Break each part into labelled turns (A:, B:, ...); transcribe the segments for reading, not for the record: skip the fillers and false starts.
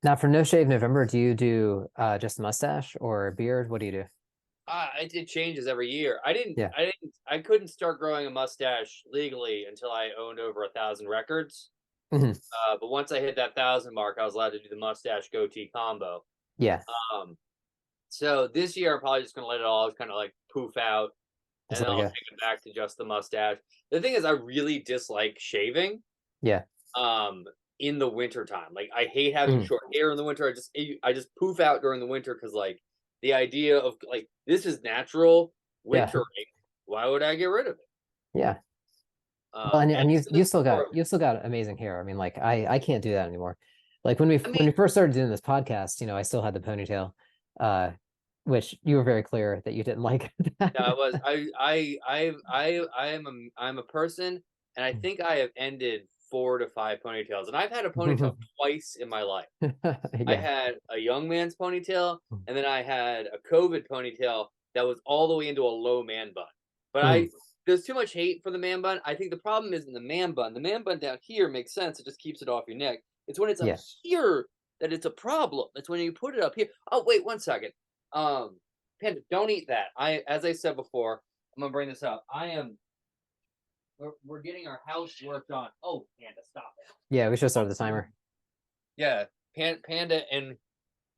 A: Now, for No Shave November, do you do just mustache or beard? What do you do?
B: It changes every year. I didn't,
A: Yeah.
B: I didn't, I couldn't start growing a mustache legally until I owned over 1,000 records.
A: Hmm.
B: But once I hit that 1,000 mark, I was allowed to do the mustache goatee combo.
A: Yeah.
B: Um, so this year I'm probably just gonna let it all kind of like poof out,
A: Just
B: and then
A: let it
B: I'll
A: go.
B: take it back to just the mustache. The thing is, I really dislike shaving.
A: Yeah.
B: Um, in the winter time, like I hate having
A: Hmm.
B: short hair in the winter. I just poof out during the winter because like the idea of like this is natural
A: Yeah.
B: wintering. Why would I get rid of it?
A: Yeah. Well, and,
B: And
A: and you
B: this
A: you
B: is
A: still got
B: more.
A: you still got amazing hair. I mean, like I can't do that anymore. Like when we
B: I
A: when
B: mean,
A: we first started doing this podcast, I still had the ponytail, uh, which you were very clear that you didn't like that.
B: no, I was I'm a person, and I think I have ended 4 to 5 ponytails, and I've had a ponytail twice in my life. I
A: Yeah.
B: had a young man's ponytail, and then I had a COVID ponytail that was all the way into a low man bun. But
A: Mm.
B: there's too much hate for the man bun. I think the problem isn't the man bun. The man bun down here makes sense. It just keeps it off your neck. It's when it's up
A: Yeah.
B: here that it's a problem. It's when you put it up here. Oh, wait 1 second. Um, Panda, don't eat that. As I said before, I'm gonna bring this up. We're getting our house worked on. Oh, Panda, stop it.
A: Yeah. We should start the timer.
B: Yeah, Panda and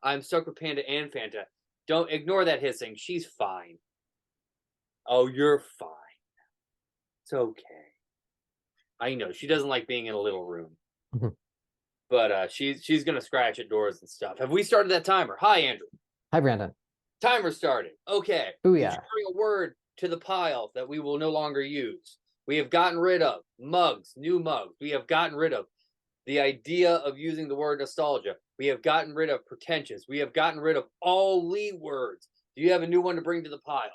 B: I'm stuck with Panda and Fanta. Don't ignore that hissing. She's fine. Oh, you're fine. It's okay. I know she doesn't like being in a little room,
A: Mhm.
B: but she's gonna scratch at doors and stuff. Have we started that timer? Hi, Andrew.
A: Hi, Brandon.
B: Timer started. Okay. Did you
A: Booyah.
B: bring a word to the pile that we will no longer use? We have gotten rid of mugs, new mugs. We have gotten rid of the idea of using the word nostalgia. We have gotten rid of pretentious. We have gotten rid of all Lee words. Do you have a new one to bring to the pile?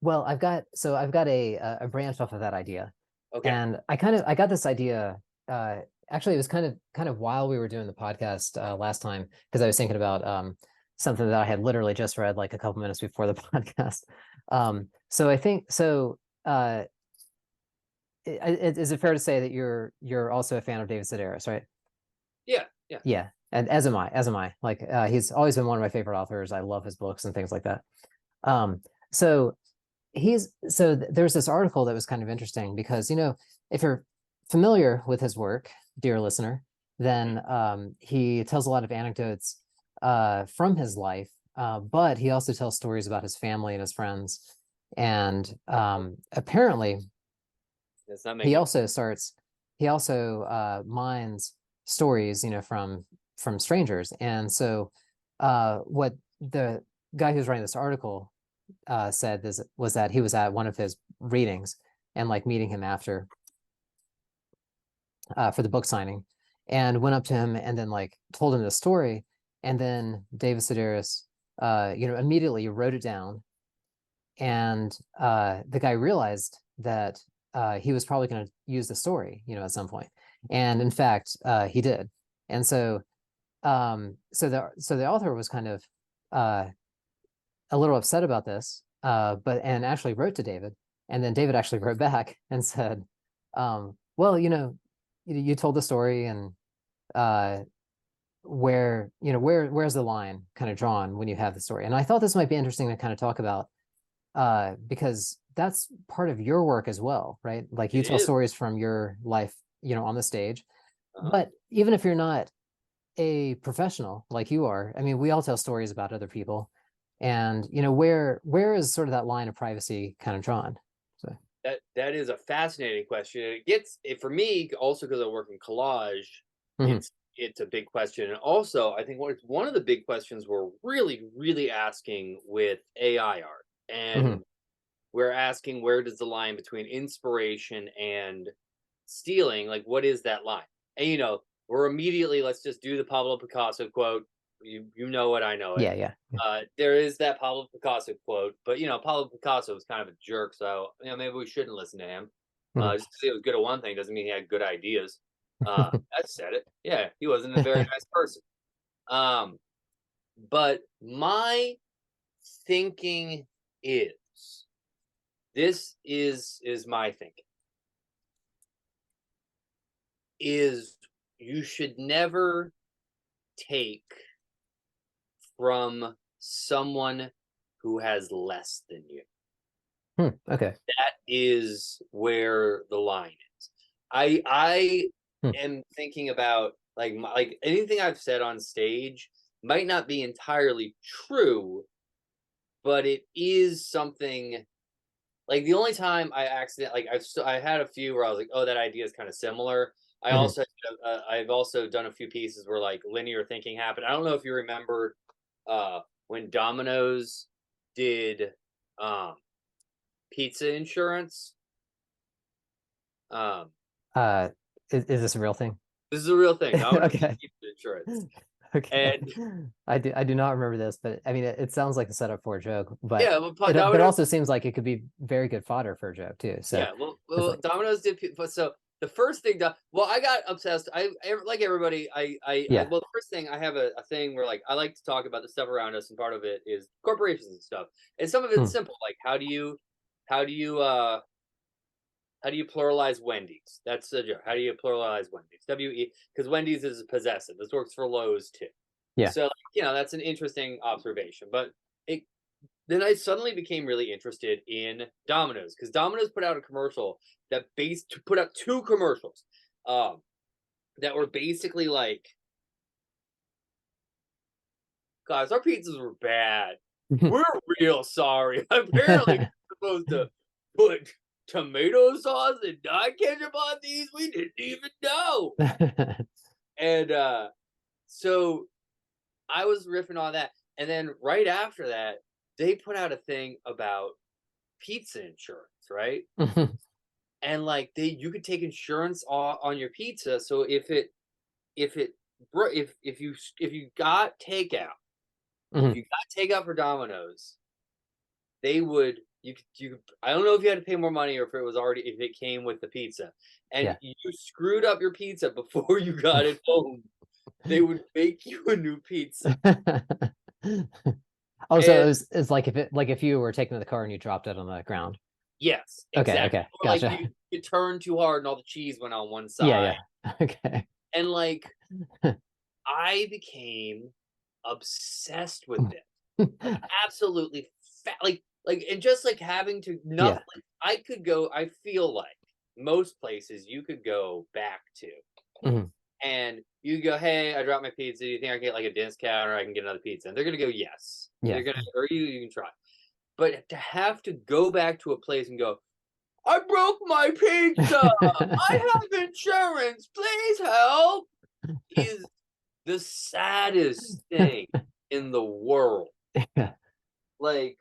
A: Well, I've got a branch off of that idea,
B: Okay.
A: and I got this idea. Actually, it was kind of while we were doing the podcast last time because I was thinking about something that I had literally just read like a couple minutes before the podcast. So I think so. Is it fair to say that you're also a fan of David Sedaris, right?
B: Yeah. Yeah.
A: Yeah, and as am I. As am I. Like he's always been one of my favorite authors. I love his books and things like that. Um, so there's this article that was kind of interesting because if you're familiar with his work, dear listener,
B: Mhm.
A: then he tells a lot of anecdotes from his life, but he also tells stories about his family and his friends, and apparently
B: It's not
A: he
B: making
A: also starts he also mines stories from strangers, and so what the guy who's writing this article said this was that he was at one of his readings and like meeting him after for the book signing, and went up to him and then like told him the story, and then David Sedaris immediately wrote it down, and the guy realized that he was probably going to use the story at some point, and in fact he did, and so the author was kind of uh, a little upset about this, but and actually wrote to David, and then David actually wrote back and said, "Well, you told the story, and uh, where's the line kind of drawn when you have the story?" And I thought this might be interesting to kind of talk about, because that's part of your work as well, right? Like
B: it
A: you tell
B: is.
A: stories from your life, on the stage,
B: Uh-huh.
A: but even if you're not a professional like you are, I mean, we all tell stories about other people, and where is sort of that line of privacy kind of drawn? So,
B: That is a fascinating question. And it gets it for me also because I work in collage.
A: mhm,
B: It's a big question, and also I think one of the big questions we're really asking with AI art,
A: mhm,
B: and we're asking where does the line between inspiration and stealing, like what is that line? And we're immediately let's just do the Pablo Picasso quote. You know it, I know it.
A: yeah, yeah,
B: There is that Pablo Picasso quote, but Pablo Picasso was kind of a jerk, so maybe we shouldn't listen to him.
A: mhm.
B: Just because he was good at one thing doesn't mean he had good ideas. I said it. Yeah, he wasn't a very nice person. Um, but my thinking is this is my thinking. is you should never take from someone who has less than you.
A: Okay.
B: That is where the line is. I
A: Hmm.
B: am thinking about like anything I've said on stage might not be entirely true, but it is something. Like the only time I I had a few where I was like, oh, that idea is kind of similar.
A: Mhm.
B: I've also done a few pieces where like linear thinking happened. I don't know if you remember when Domino's did um pizza insurance. Um
A: Uh, is this a real thing?
B: this is a real thing. Domino's did
A: Okay.
B: pizza insurance.
A: Okay.
B: And
A: I do not remember this, but I mean it sounds like a setup for a joke, but
B: yeah,
A: it
B: Domino's
A: also seems like it could be very good fodder for a joke too. So
B: yeah,
A: it's like,
B: Domino's did. But so the first thing, well, I got obsessed. Like everybody.
A: yeah.
B: Well, the first thing I have a thing where like I like to talk about the stuff around us, and part of it is corporations and stuff, and some of it's
A: Hmm.
B: simple, like how do you how do you pluralize Wendy's? That's the joke. How do you pluralize Wendy's? Because Wendy's is possessive. This works for Lowe's too.
A: Yeah.
B: So that's an interesting observation, but it then I suddenly became really interested in Domino's because Domino's put out a commercial put out two commercials um, that were basically like, guys, our pizzas were bad. We're real sorry. Apparently, we're supposed to put tomato sauce and Diet ketchup on these. We didn't even know. And so I was riffing on that. And then right after that, they put out a thing about pizza insurance, right? And like you could take insurance on your pizza, so if it if you got takeout if
A: Mhm.
B: you got takeout for Domino's, they would you I don't know if you had to pay more money or if it came with the pizza and
A: Yeah.
B: you screwed up your pizza before you got it home, they would make you a new pizza.
A: Oh, so
B: And
A: it's like if you were taking the car and you dropped it on the ground.
B: yes,
A: Okay,
B: exactly.
A: okay,
B: Or like
A: gotcha.
B: you turned too hard and all the cheese went on one
A: Yeah,
B: side.
A: yeah. Okay.
B: And like I became obsessed with it. Like absolutely and just like having to
A: Yeah.
B: nothing like, I could go, I feel like most places you could go back to
A: Mhm.
B: and you go, hey, I dropped my pizza. Do you think I can get like a discount or I can get another pizza? And they're gonna go, yes.
A: Yeah.
B: They're gonna or you can try. But to have to go back to a place and go, I broke my pizza. I have insurance. Please help is the saddest thing in the world.
A: Yeah.
B: Like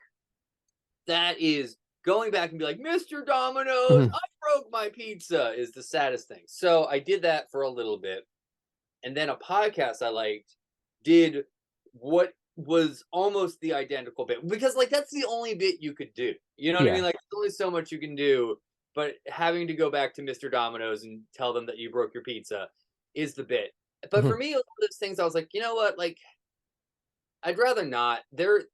B: that is going back and be like, Mr. Domino's,
A: Mhm.
B: I broke my pizza is the saddest thing. So I did that for a little bit. And then a podcast I liked did what was almost the identical bit because like that's the only bit you could do. You know what I mean?
A: Yeah.
B: Like there's only so much you can do, but having to go back to Mr. Domino's and tell them that you broke your pizza is the bit. But for
A: Mhm.
B: me, it was one of those things I was like, you know what? Like I'd rather not. They're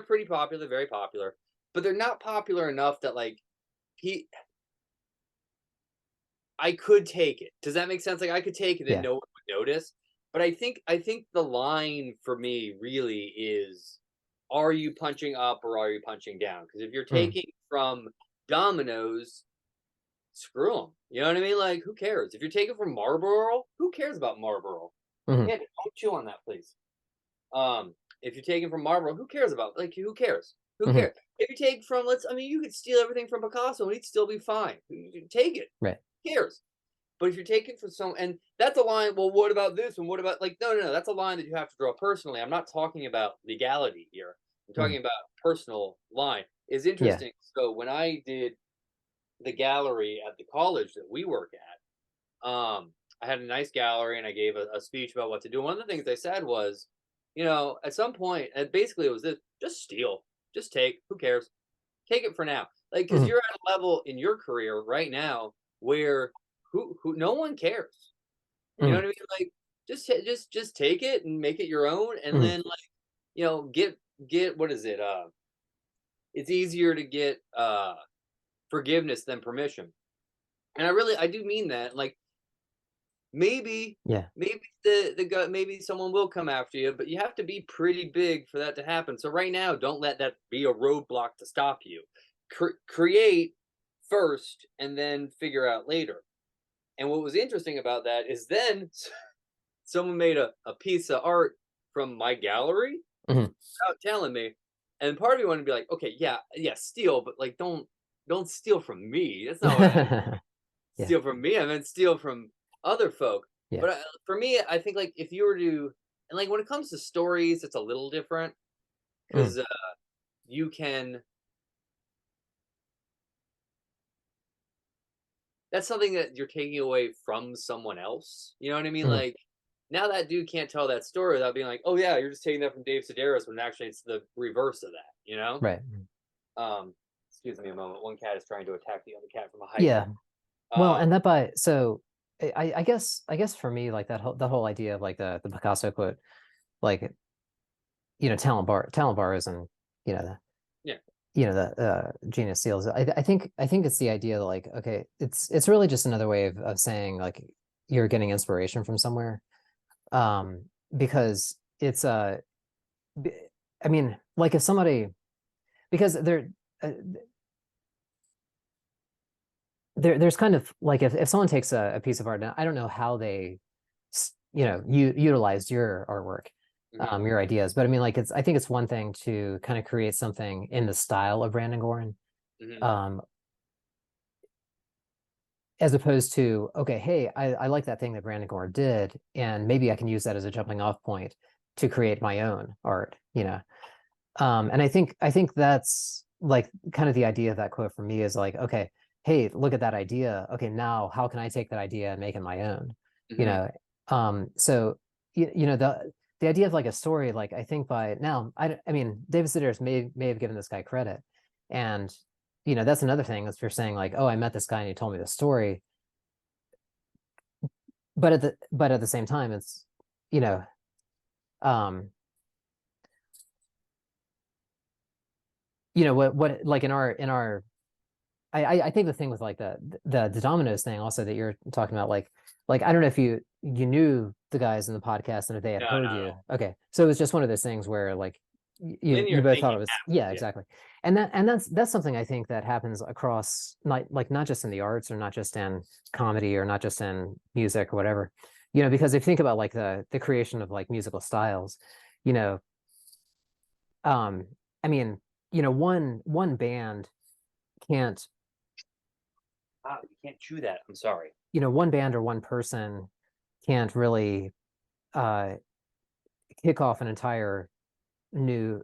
B: pretty popular, very popular, but they're not popular enough that like he I could take it. Does that make sense? Like I could take it and
A: Yeah.
B: no one would notice. But I think the line for me really is are you punching up or are you punching down? Because if you're
A: Mhm.
B: taking from Domino's, screw them. You know what I mean? Like who cares? If you're taking from Marlboro, who cares about Marlboro?
A: Mhm.
B: Yeah, don't chew on that, please. If you're taking from Marlboro, who cares about like who cares? Who
A: Mhm.
B: cares? If you take from you could steal everything from Picasso and he'd still be fine. Take it.
A: Right.
B: Who cares? But if you're taking from some and that's a line, well, what about this? And what about like no, that's a line that you have to draw personally. I'm not talking about legality here. I'm
A: Mhm.
B: talking about personal line. Is
A: Yeah.
B: interesting. So when I did the gallery at the college that we work at, I had a nice gallery and I gave a speech about what to do. One of the things they said was, at some point, and basically it was this: just steal, just take. Who cares? Take it for now, like because
A: Mhm.
B: you're at a level in your career right now where who no one cares. You know
A: Mhm.
B: what I mean? Like just take it and make it your own, and
A: Mhm.
B: then like get what is it? It's easier to get forgiveness than permission, and I do mean that. Like maybe
A: Yeah.
B: maybe the guy, maybe someone will come after you, but you have to be pretty big for that to happen. So right now, don't let that be a roadblock to stop you. Create first and then figure out later. And what was interesting about that is then someone made a piece of art from my gallery
A: Hmm.
B: without telling me. And part of me wanted to be like, okay, yeah, steal, but like don't steal from me. That's not what I
A: Yeah.
B: steal from me. I meant steal from other folk.
A: Yeah.
B: But for me, I think like if you were to, and like when it comes to stories, it's a little different
A: Mm.
B: because you can. That's something that you're taking away from someone else. You know what I mean?
A: Mm.
B: Like now that dude can't tell that story without being like, oh yeah, you're just taking that from Dave Sedaris when actually it's the reverse of that. You know?
A: Right.
B: Excuse me a moment. One cat is trying to attack the other cat from a height.
A: Yeah. Well, and that by so I guess for me, like the whole idea of like the Picasso quote, like, talent bars and, you know, the
B: Yeah.
A: genius seals. I think it's the idea that, like, okay, it's really just another way of saying, like, you're getting inspiration from somewhere. Because it's b- I mean, like, if somebody, because uh, there's kind of like, if someone takes a piece of art, now I don't know how they utilized your artwork,
B: Hmm.
A: your ideas, but I mean, like, I think it's one thing to kind of create something in the style of Brandon Gorin,
B: Hmm.
A: um as opposed to, okay, hey, I like that thing that Brandon Gorin did, and maybe I can use that as a jumping off point to create my own art. And I think that's like kind of the idea of that quote for me, is like, okay, hey, look at that idea. Okay, now how can I take that idea and make it my own? You
B: Hmm.
A: know, so the idea of like a story, like, I think by now, I mean, David Sedaris may have given this guy credit, and that's another thing, if you're saying like, oh, I met this guy and he told me the story, but at the same time, it's, you know, um, what, like, in our I think the thing with like the dominoes thing also that you're talking about, like I don't know if you knew the guys in the podcast, and if they had
B: No,
A: heard
B: not at
A: you.
B: all.
A: Okay, so it was just one of those things where, like, you
B: Linear
A: both thought
B: thinking
A: it was,
B: happens.
A: yeah,
B: Yeah.
A: exactly. And that's something I think that happens across, not just in the arts, or not just in comedy, or not just in music or whatever. Because if you think about like the creation of like musical styles, you know um I mean, one band can't
B: Ah, you can't chew that. I'm sorry.
A: one band or one person can't really uh kick off an entire new,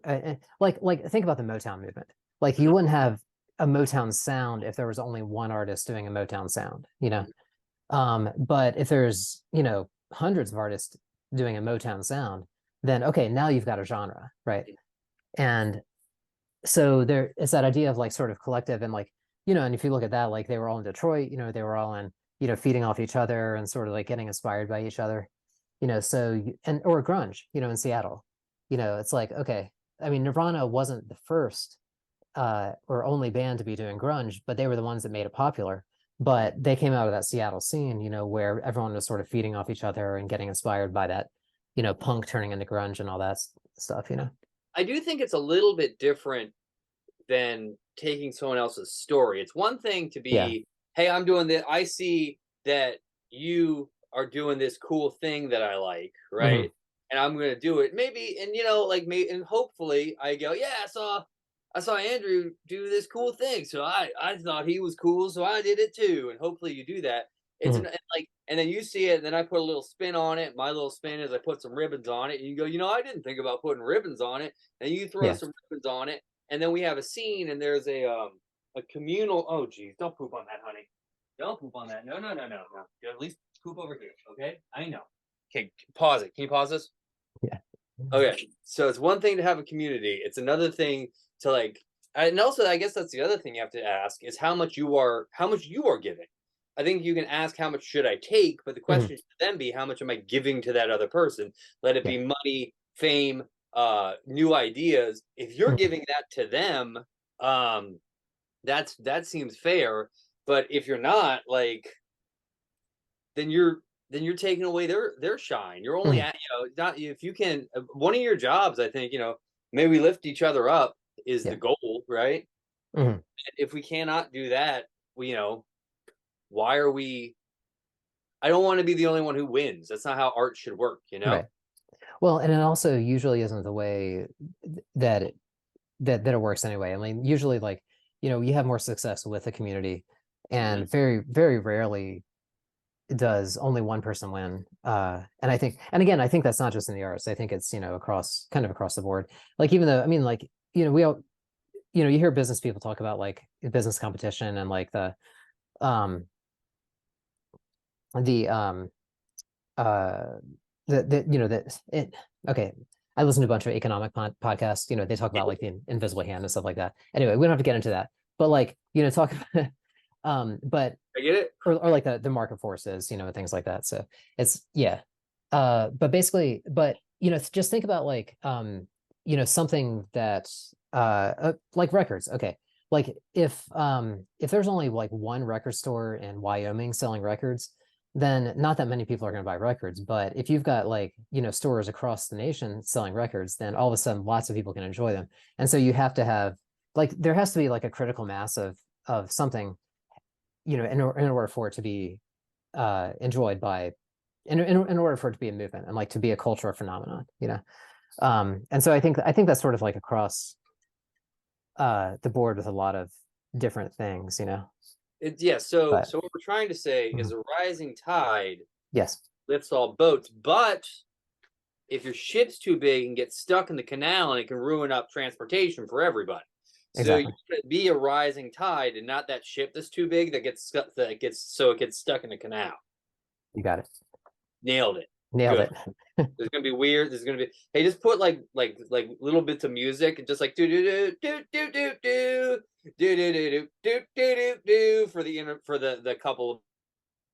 A: like, think about the Motown movement. Like, you
B: Mhm.
A: wouldn't have a Motown sound if there was only one artist doing a Motown sound. But if there's, hundreds of artists doing a Motown sound, then okay, now you've got a genre, right? And so there is that idea of like sort of collective, and like, and if you look at that, like, they were all in Detroit, they were all in, feeding off each other and sort of like getting inspired by each other. Or grunge, in Seattle. It's like, okay, I mean, Nirvana wasn't the first or only band to be doing grunge, but they were the ones that made it popular.
B: Mhm.
A: But they came out of that Seattle scene, where everyone was sort of feeding off each other and getting inspired by that, punk turning into grunge and all that stuff.
B: I do think it's a little bit different than taking someone else's story. It's one thing to
A: Yeah.
B: be, hey, I'm doing this. I see that you are doing this cool thing that I like,
A: Hmm.
B: right? And I'm gonna do it. Maybe, and like maybe, and hopefully I go, yeah, I saw Andrew do this cool thing, so I thought he was cool, so I did it too. And hopefully you do that. It's
A: Hmm.
B: an, and like, and then you see it, and then I put a little spin on it. My little spin is I put some ribbons on it, and you go, I didn't think about putting ribbons on it, and you throw
A: Yeah.
B: some ribbons on it, and then we have a scene, and there's a communal. Oh, geez, don't poop on that, honey. Don't poop on that. No, no, no, no, no. You at least poop over here, okay? I know. Okay, pause it. Can you pause this?
A: Yeah.
B: Okay, so it's one thing to have a community. It's another thing to like, and also I guess that's the other thing you have to ask is how much you are giving. I think you can ask how much should I take, but the
A: Hmm.
B: question should then be how much am I giving to that other person? Let it
A: Yeah.
B: be money, fame, new ideas. If you're
A: Mhm.
B: giving that to them, um, that seems fair. But if you're not, like, then then you're taking away their shine. You're only
A: Mhm.
B: at, not if you can, one of your jobs, I think, maybe we lift each other up is the
A: Yeah.
B: goal, right?
A: Mhm.
B: If we cannot do that, why are we? I don't want to be the only one who wins. That's not how art should work.
A: Right. Well, and it also usually isn't the way that it works anyway. I mean, usually like, you have more success with a community,
B: Mhm.
A: and very, very rarely does only one person win. And I think, and again, I think that's not just in the arts. I think it's, across across the board. Like, even though, I mean, like, we all, you hear business people talk about like business competition and like um the uh that it okay. I listen to a bunch of economic podcasts. They talk about like the invisible hand and stuff like that. Anyway, we don't have to get into that. But like, talk but
B: I get it.
A: or like the market forces, and things like that. So it's, yeah. But basically, just think about like something that like records. Okay. Like if there's only like one record store in Wyoming selling records, then not that many people are going to buy records. But if you've got like, stores across the nation selling records, then all of a sudden lots of people can enjoy them. And so you have to have, like, there has to be like a critical mass of something, in order for it to be enjoyed by, in order for it to be a movement and like to be a cultural phenomenon. And so I think that's sort of like across the board with a lot of different things.
B: Yeah. So
A: But
B: what we're trying to say is
A: mhm.
B: a rising tide
A: Yes.
B: lifts all boats, but if your ship's too big and gets stuck in the canal, and it can ruin up transportation for everybody. So you
A: Exactly.
B: can be a rising tide and not that ship that's too big that gets stuck, it gets stuck in the canal.
A: You got it.
B: Nailed it.
A: Nailed
B: Good.
A: it.
B: There's gonna be weird. There's gonna be, hey, just put like little bits of music and just like do do do do do do do do do do do do do do for the couple